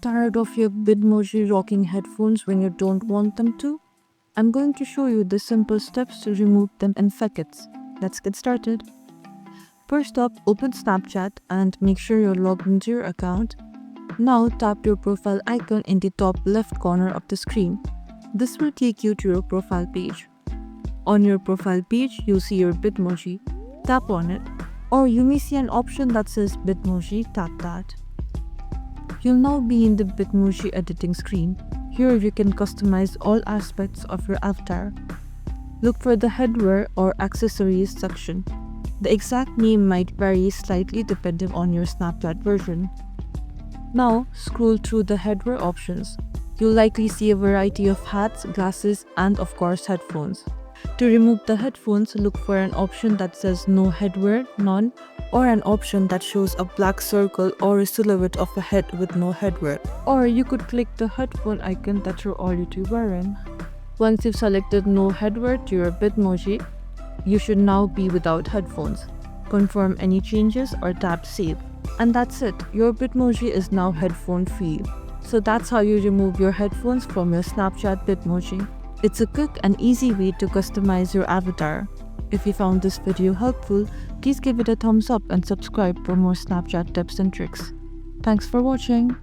Tired of your Bitmoji rocking headphones when you don't want them to? I'm going to show you the simple steps to remove them in seconds. Let's get started. First up, open Snapchat and make sure you're logged into your account. Now tap your profile icon in the top left corner of the screen. This will take you to your profile page. On your profile page, you'll see your Bitmoji. Tap on it, or you may see an option that says Bitmoji. Tap that. You'll now be in the Bitmoji editing screen. Here you can customize all aspects of your avatar. Look for the headwear or accessories section. The exact name might vary slightly depending on your Snapchat version. Now scroll through the headwear options. You'll likely see a variety of hats, glasses, and of course headphones. To remove the headphones, look for an option that says no headwear, none, or an option that shows a black circle or a silhouette of a head with no headwear. Or you could click the headphone icon that you're already wearing. Once you've selected no headwear to your Bitmoji, you should now be without headphones. Confirm any changes or tap save. And that's it, your Bitmoji is now headphone free. So that's how you remove your headphones from your Snapchat Bitmoji. It's a quick and easy way to customize your avatar. If you found this video helpful, please give it a thumbs up and subscribe for more Snapchat tips and tricks. Thanks for watching.